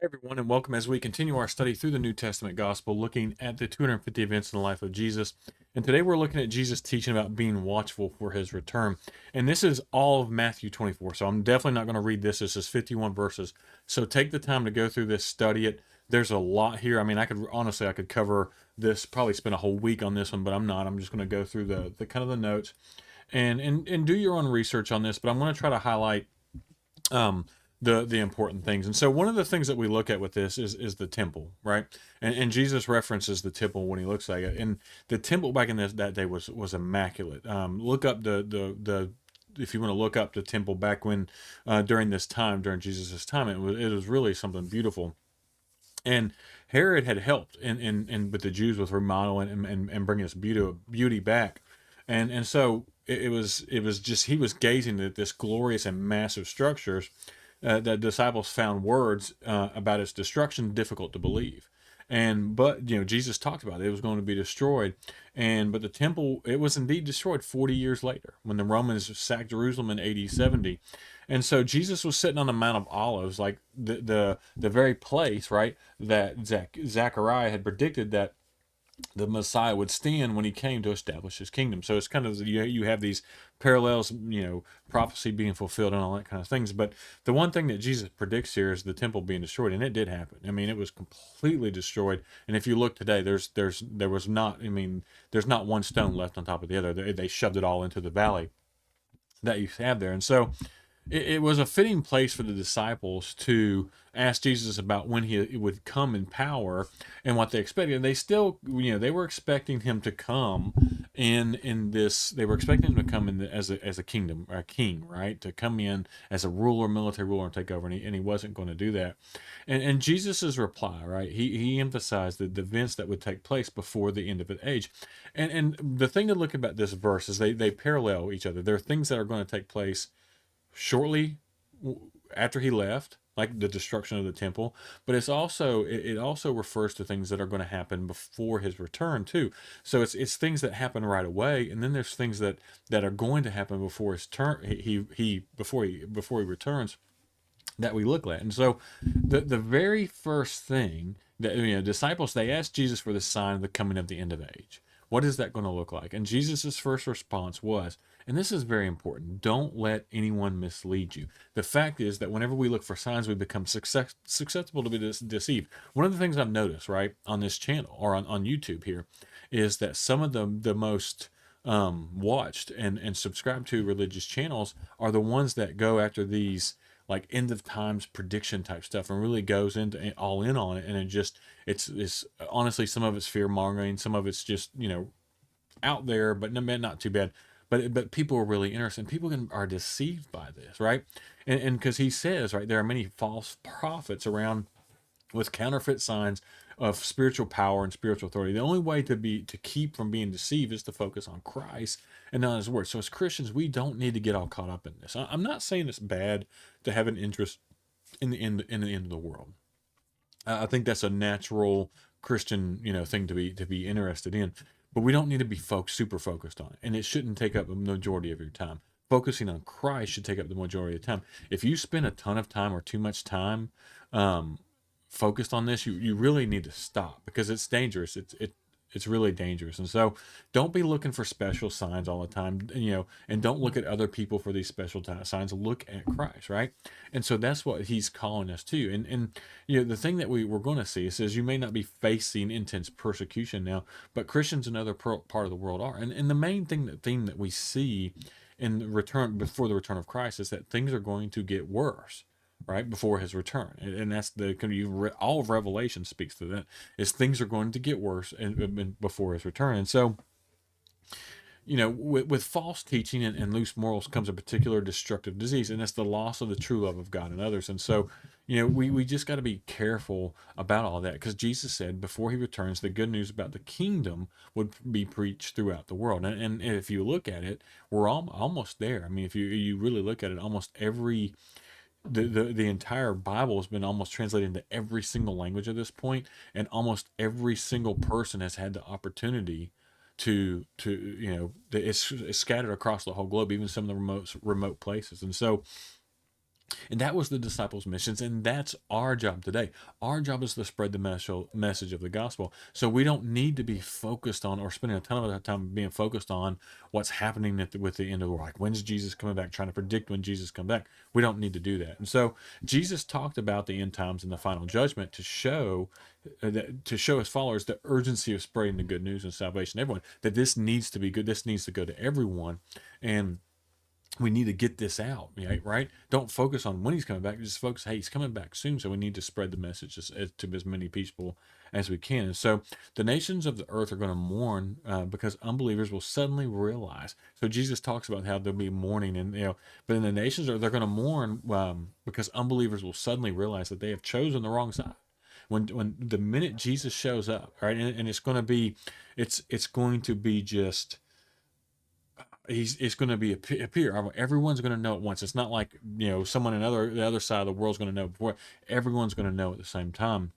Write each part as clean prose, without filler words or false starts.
Hey everyone, and welcome as we continue our study through the New Testament gospel, looking at the 250 events in the life of Jesus. And today we're looking at Jesus teaching about being watchful for his return. And this is all of Matthew 24. So I'm definitely not going to read this. This is 51 verses. So take the time to go through this, study it. There's a lot here. I mean, I could cover this, probably spend a whole week on this one, but I'm not. I'm just going to go through the kind of the notes and do your own research on this. But I'm going to try to highlight um, the important things. And so one of the things that we look at with this is the temple, right? And Jesus references the temple when he looks at it. And the temple back in that day was immaculate. Look up the if you want to look up the temple back when during this time during Jesus's time, it was really something beautiful. And Herod had helped in with the Jews with remodeling and bringing this beauty back, and so it was just he was gazing at this glorious and massive structures. The disciples found words about its destruction difficult to believe, and but Jesus talked about it was going to be destroyed, and but the temple, it was indeed destroyed 40 years later when the Romans sacked Jerusalem in AD 70. And so Jesus was sitting on the Mount of Olives, like the very place, right, that Zechariah had predicted that the Messiah would stand when he came to establish his kingdom. So it's kind of you have these parallels, prophecy being fulfilled and all that kind of things. But the one thing that Jesus predicts here is the temple being destroyed, and it did happen. I mean, it was completely destroyed. And if you look today, there was not. I mean, there's not one stone left on top of the other. They shoved it all into the valley that you have there, and so it was a fitting place for the disciples to ask Jesus about when he would come in power and what they expected. And they still, they were expecting him to come in this. They were expecting him to come in as a kingdom, a king, right? To come in as a ruler, military ruler, and take over. And he wasn't going to do that. And Jesus's reply, right? He emphasized the events that would take place before the end of the age. And the thing to look about this verse is they parallel each other. There are things that are going to take place shortly after he left, like the destruction of the temple, but it also refers to things that are going to happen before his return too. So it's things that happen right away, and then there's things that are going to happen before his turn. Before he returns, that we look at. And so the very first thing that disciples, they asked Jesus for the sign of the coming of the end of age. What is that going to look like? And Jesus' first response was, and this is very important, don't let anyone mislead you. The fact is that whenever we look for signs, we become susceptible to be deceived. One of the things I've noticed, right, on this channel or on YouTube here, is that some of the most watched and subscribed to religious channels are the ones that go after these like end of times prediction type stuff and really goes into all in on it. And it's honestly, some of it's fear mongering, some of it's just out there, but not too bad. But people are really interested, and are deceived by this, right? And because he says, right, there are many false prophets around with counterfeit signs of spiritual power and spiritual authority. The only way to keep from being deceived is to focus on Christ and not his word. So as Christians, we don't need to get all caught up in this. I'm not saying it's bad to have an interest in the end of the world. I think that's a natural Christian, thing to be interested in. But we don't need to be super focused on it, and it shouldn't take up the majority of your time. Focusing on Christ should take up the majority of the time. If you spend a ton of time or too much time um, focused on this, you really need to stop because it's dangerous. It's really dangerous. And so don't be looking for special signs all the time, and don't look at other people for these special signs. Look at Christ, right? And so that's what he's calling us to. And the thing that we're going to see, it says you may not be facing intense persecution now, but Christians in other part of the world are. And the main theme that we see in the return before the return of Christ is that things are going to get worse, right, before his return. And that's all of Revelation speaks to that, is things are going to get worse and before his return. And so with false teaching and loose morals comes a particular destructive disease, and that's the loss of the true love of God and others. And so we just got to be careful about all that, because Jesus said before he returns, the good news about the kingdom would be preached throughout the world. And if you look at it, we're almost there. I mean, if you really look at it, almost every the entire Bible has been almost translated into every single language at this point, and almost every single person has had the opportunity to it's scattered across the whole globe, even some of the remote places. And so And that was the disciples' missions, and that's our job today. Our job is to spread the message of the gospel. So we don't need to be focused on or spending a ton of our time being focused on what's happening with the end of the world. Like, when's Jesus coming back? Trying to predict when Jesus come back. We don't need to do that. And so Jesus talked about the end times and the final judgment to show his followers the urgency of spreading the good news and salvation to everyone. That this needs to be good. This needs to go to everyone, and we need to get this out, right? Don't focus on when he's coming back. Just focus, hey, he's coming back soon, so we need to spread the message to as many people as we can. And so the nations of the earth are going to mourn because unbelievers will suddenly realize. So Jesus talks about how there'll be mourning, and but in the nations they're going to mourn because unbelievers will suddenly realize that they have chosen the wrong side. When the minute Jesus shows up, right, and it's going to be, it's going to be just it's going to be appear. Everyone's going to know at once. It's not like someone in the other side of the world's going to know before. Everyone's going to know at the same time,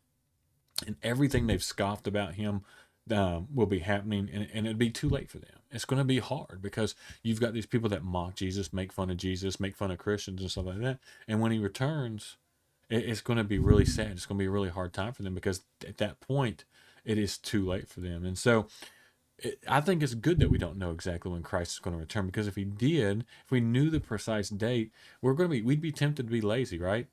and everything they've scoffed about him will be happening, and it'd be too late for them. It's going to be hard because you've got these people that mock Jesus, make fun of Jesus, make fun of Christians and stuff like that. And when he returns, it's going to be really sad. It's going to be a really hard time for them because at that point, it is too late for them. And so I think it's good that we don't know exactly when Christ is going to return, because if he did, if we knew the precise date, we'd be tempted to be lazy, right?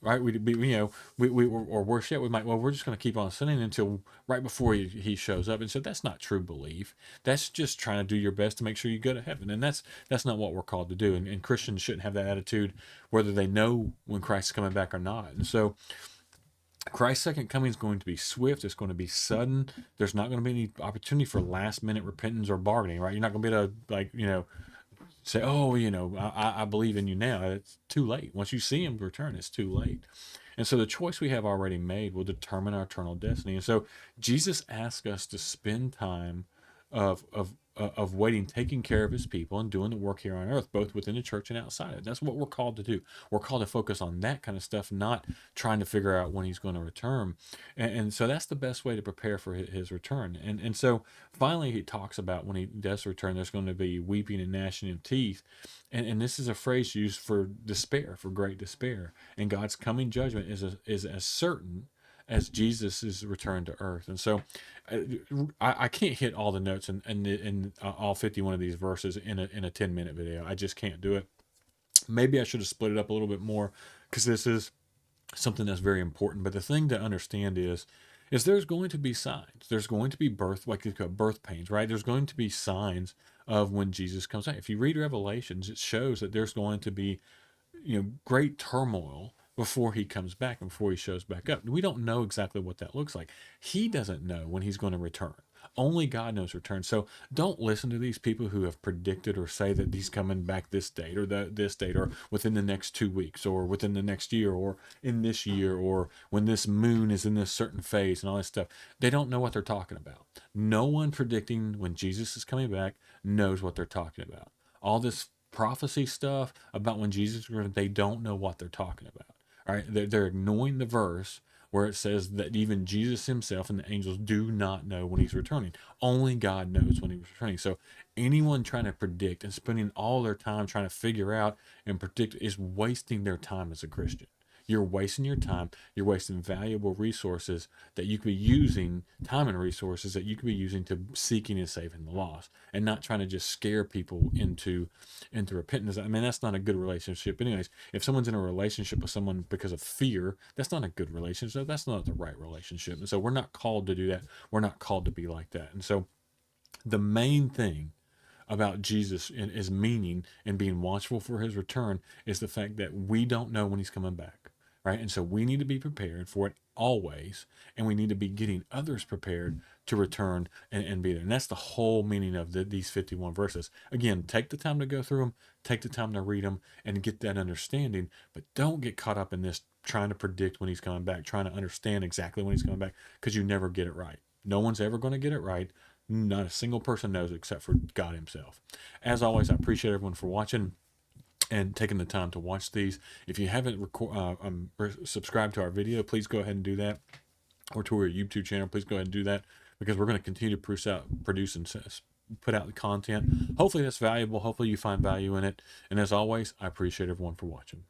Right? We'd be, or worse yet, we're just going to keep on sinning until right before he shows up. And so that's not true belief. That's just trying to do your best to make sure you go to heaven. And that's not what we're called to do. And Christians shouldn't have that attitude, whether they know when Christ is coming back or not. And so Christ's second coming is going to be swift. It's going to be sudden. There's not going to be any opportunity for last minute repentance or bargaining, right? You're not going to be able to say, oh, I believe in you now. It's too late. Once you see him return, it's too late. And so the choice we have already made will determine our eternal destiny. And so Jesus asks us to spend time of waiting, taking care of his people, and doing the work here on earth, both within the church and outside of it. That's what we're called to do. We're called to focus on that kind of stuff, not trying to figure out when he's going to return. And so that's the best way to prepare for his return. And so finally, he talks about when he does return, there's going to be weeping and gnashing of teeth. And this is a phrase used for despair, for great despair. And God's coming judgment is as certain as Jesus' return to earth. And so I can't hit all the notes in all 51 of these verses in a 10-minute video. I just can't do it. Maybe I should have split it up a little bit more, because this is something that's very important. But the thing to understand is there's going to be signs. There's going to be birth pains, right? There's going to be signs of when Jesus comes back. If you read Revelations, it shows that there's going to be great turmoil before he comes back and before he shows back up. We don't know exactly what that looks like. He doesn't know when he's going to return. Only God knows return. So don't listen to these people who have predicted or say that he's coming back this date or this date, or within the next 2 weeks, or within the next year, or in this year, or when this moon is in this certain phase and all this stuff. They don't know what they're talking about. No one predicting when Jesus is coming back knows what they're talking about. All this prophecy stuff about when Jesus is returning, they don't know what they're talking about. All right, they're ignoring the verse where it says that even Jesus himself and the angels do not know when he's returning. Only God knows when he's returning. So anyone trying to predict and spending all their time trying to figure out and predict is wasting their time as a Christian. You're wasting your time. You're wasting valuable resources that you could be using, time and resources that you could be using to seeking and saving the lost, and not trying to just scare people into repentance. I mean, that's not a good relationship. Anyways, if someone's in a relationship with someone because of fear, that's not a good relationship. That's not the right relationship. And so we're not called to do that. We're not called to be like that. And so the main thing about Jesus and his meaning and being watchful for his return is the fact that we don't know when he's coming back, right? And so we need to be prepared for it always, and we need to be getting others prepared to return and be there. And that's the whole meaning of these 51 verses. Again, take the time to go through them, take the time to read them, and get that understanding, but don't get caught up in this trying to predict when he's coming back, trying to understand exactly when he's coming back, because you never get it right. No one's ever going to get it right. Not a single person knows except for God himself. As always, I appreciate everyone for watching and taking the time to watch these. If you haven't subscribed to our video, please go ahead and do that. Or to our YouTube channel, please go ahead and do that, because we're going to continue to produce and put out the content. Hopefully that's valuable. Hopefully you find value in it. And as always, I appreciate everyone for watching.